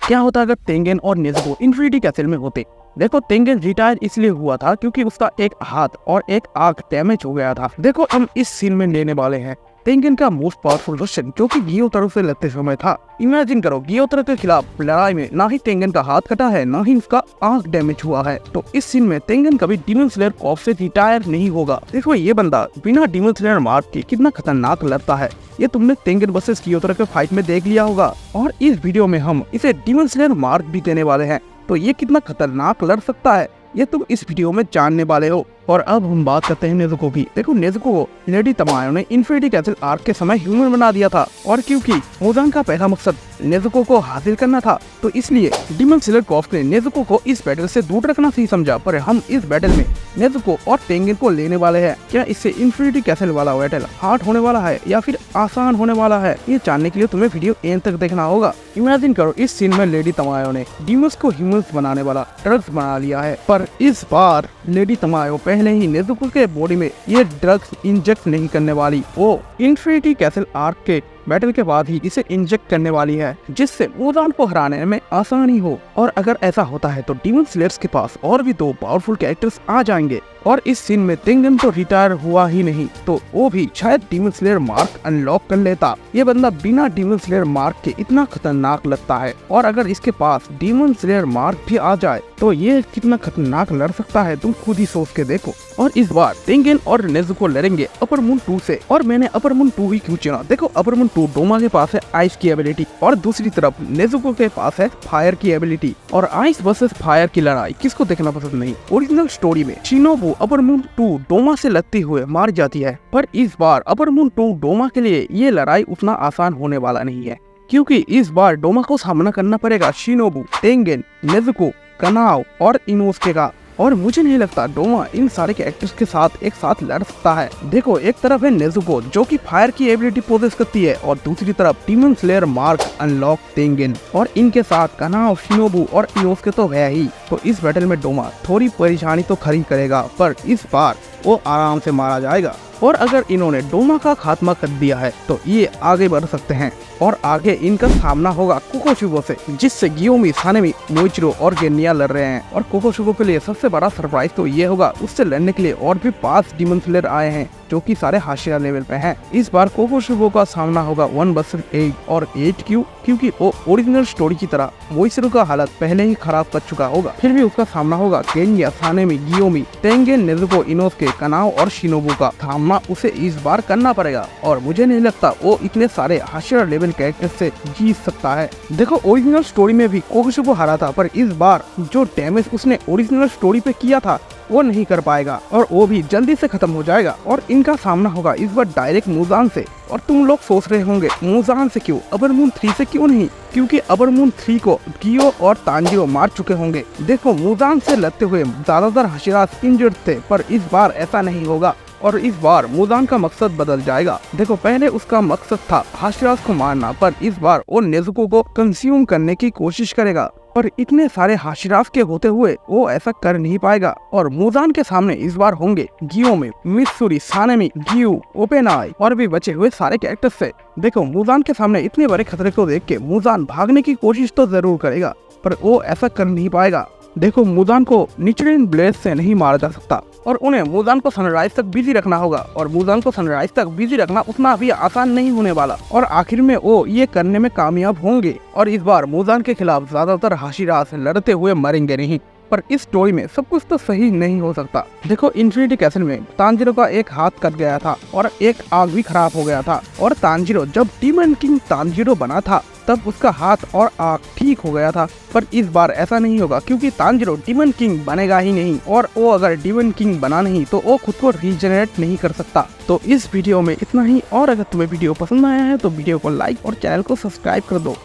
क्या होता अगर तेंगेन और नेज़ुको इन्फिनिटी कैसल में होते। देखो तेंगेन रिटायर इसलिए हुआ था क्योंकि उसका एक हाथ और एक आंख डैमेज हो गया था। देखो हम इस सीन में लेने वाले हैं तेंगेन का मोस्ट पावरफुल वर्जन जो कि गियोतरो से लड़ते समय था। इमेजिन करो गियोतरो के खिलाफ लड़ाई में ना ही तेंगेन का हाथ कटा है ना ही उसका आंख डैमेज हुआ है। तो इस सीन में तेंगेन कभी डीमन स्लेयर कॉर्प से रिटायर नहीं होगा। देखो ये बंदा बिना डीमन स्लेयर मार्क के कितना खतरनाक लड़ता है, ये तुमने तेंगेन वर्सेस गियोतरो के फाइट में देख लिया होगा। और इस वीडियो में हम इसे डीमन स्लेयर मार्क भी देने वाले हैं, तो ये कितना खतरनाक लड़ सकता है ये तुम इस वीडियो में जानने वाले हो। और अब हम बात करते हैं नेज़ुको की। देखो नेज़ुको को लेडी तमायो ने इन्फिनिटी कैसल आर्क के समय ह्यूमन बना दिया था, और क्योंकि मुजान का पहला मकसद नेज़ुको को हासिल करना था तो इसलिए डीमन स्लेयर कॉर्प्स ने नेज़ुको को इस बैटल से दूर रखना सही समझा। पर हम इस बैटल में नेज़ुको और तेंगेन को लेने वाले हैं। क्या इससे इन्फिनिटी कैसल वाला बैटल हार्ड होने वाला है या फिर आसान होने वाला है, ये जानने के लिए तुम्हें वीडियो एंड तक देखना होगा। इमेजिन करो इस सीन में लेडी तमायो ने डीमंस को ह्यूमंस बनाने वाला ड्रग्स बना लिया है, पर इस बार लेडी तमायो पहले ही नेज़ुको के बॉडी में ये ड्रग्स इंजेक्ट नहीं करने वाली, वो इन्फिनिटी कैसल आर्क के बैटल के बाद ही इसे इंजेक्ट करने वाली है, जिससे मुजान को हराने में आसानी हो। और अगर ऐसा होता है तो डीमन स्लेयर्स के पास और भी दो पावरफुल कैरेक्टर्स आ जाएंगे। और इस सीन में तेंगेन तो रिटायर हुआ ही नहीं तो वो भी शायद डीमन स्लेयर मार्क अनलॉक कर लेता। ये बंदा बिना डीमन स्लेयर मार्क के इतना खतरनाक लगता है, और अगर इसके पास डीमन स्लेयर मार्क भी आ जाए तो ये कितना खतरनाक लड़ सकता है, तुम खुद ही सोच के देखो। और इस बार तेंगेन और नेज़ुको लड़ेंगे अपर मून 2 से, और मैंने अपर मून 2 ही क्यों चुना। देखो अपर मून 2 डोमा के पास है आइस की एबिलिटी, और दूसरी तरफ नेज़ुको के पास है फायर की एबिलिटी। और आइस वर्सेस फायर की लड़ाई किसको देखना पसंद नहीं। ओरिजिनल स्टोरी में शिनोबु अपर मून 2 डोमा से लड़ते हुए मार जाती है, पर इस बार अपर मून 2 डोमा के लिए ये लड़ाई उतना आसान होने वाला नहीं है, क्योंकि इस बार डोमा को सामना करना पड़ेगा शिनोबु, तेंगेन, नेज़ुको, कनाओ और इनोसुके का। और मुझे नहीं लगता डोमा इन सारे कैरेक्टर्स के साथ एक साथ लड़ सकता है। देखो एक तरफ है नेज़ुको जो कि फायर की एबिलिटी पोजेस करती है, और दूसरी तरफ डीमन स्लेयर मार्क अनलॉक तेंगेन, और इनके साथ कनाओ, शिनोबु और इनोसुके तो है ही। तो इस बैटल में डोमा थोड़ी परेशानी तो खड़ी करेगा, पर इस बार वो आराम से मारा जाएगा। और अगर इन्होंने डोमा का खात्मा कर दिया है तो ये आगे बढ़ सकते हैं, और आगे इनका सामना होगा कोकोशुगो से, जिससे गियोमी, सानेमी, मोइचिरो और गेनिया लड़ रहे हैं। और कोकोशुगो के लिए सबसे बड़ा सरप्राइज तो ये होगा उससे लड़ने के लिए और भी 5 डीमन स्लेयर आए हैं जो कि सारे हाशिया लेवल पे हैं। इस बार कोकोशुगो का सामना होगा 1 वर्सेस 8 और 8 क्योंकि वो ओरिजिनल स्टोरी की तरह मोइचिरो का हालत पहले ही खराब कर चुका होगा। फिर भी उसका सामना होगा गेनिया, सानेमी, गियोमी, तेंगेन, नेज़ुको, इनोसुके, कनाओ और शिनोबु का। सामना उसे इस बार करना पड़ेगा, और मुझे नहीं लगता वो इतने सारे हाशिया लेवल कैरेक्टर से जीत सकता है। देखो ओरिजिनल स्टोरी में भी कोकोशुगो हारा था, पर इस बार जो डैमेज उसने ओरिजिनल स्टोरी पे किया था वो नहीं कर पाएगा, और वो भी जल्दी से खत्म हो जाएगा। और इनका सामना होगा इस बार डायरेक्ट मुजान से। और तुम लोग सोच रहे होंगे मुजान से क्यों, अपर मून 3 से क्यों नहीं, क्योंकि अपर मून 3 को गियो और तांजिरो मार चुके होंगे। देखो मुजान से लड़ते हुए ज्यादातर हाशिरास इंजर्ड थे, पर इस बार ऐसा नहीं होगा, और इस बार मुजान का मकसद बदल जाएगा। देखो पहले उसका मकसद था हाशिरास को मारना, पर इस बार वो नेज़ुको को कंज्यूम करने की कोशिश करेगा, पर इतने सारे हाशिरास के होते हुए वो ऐसा कर नहीं पाएगा। और मुजान के सामने इस बार होंगे गियोमी, मित्सुरी, सानेमी, गियू, ओपेनाई और भी बचे हुए सारे कैरेक्टर्स से। देखो मुजान के सामने इतने बड़े खतरे को देख के मुजान भागने की कोशिश तो जरूर करेगा, पर वो ऐसा कर नहीं पाएगा। देखो मुजान को निचलिन ब्लेड से नहीं मारा जा सकता, और उन्हें मुजान को सनराइज तक बिजी रखना होगा, और मुजान को सनराइज तक बिजी रखना उतना भी आसान नहीं होने वाला। और आखिर में वो ये करने में कामयाब होंगे, और इस बार मुजान के खिलाफ ज्यादातर हाशिरास लड़ते हुए मरेंगे नहीं। पर इस स्टोरी में सब कुछ तो सही नहीं हो सकता। देखो इन्फिनिटी कैसल में तांजिरो का एक हाथ कट गया था और एक आग भी खराब हो गया था, और तांजिरो जब डीमन किंग तांजिरो बना था तब उसका हाथ और आंख ठीक हो गया था। पर इस बार ऐसा नहीं होगा, क्योंकि तांजिरो डीमन किंग बनेगा ही नहीं, और वो अगर डीमन किंग बना नहीं तो वो खुद को रीजनरेट नहीं कर सकता। तो इस वीडियो में इतना ही, और अगर तुम्हें वीडियो पसंद आया है तो वीडियो को लाइक और चैनल को सब्सक्राइब कर दो।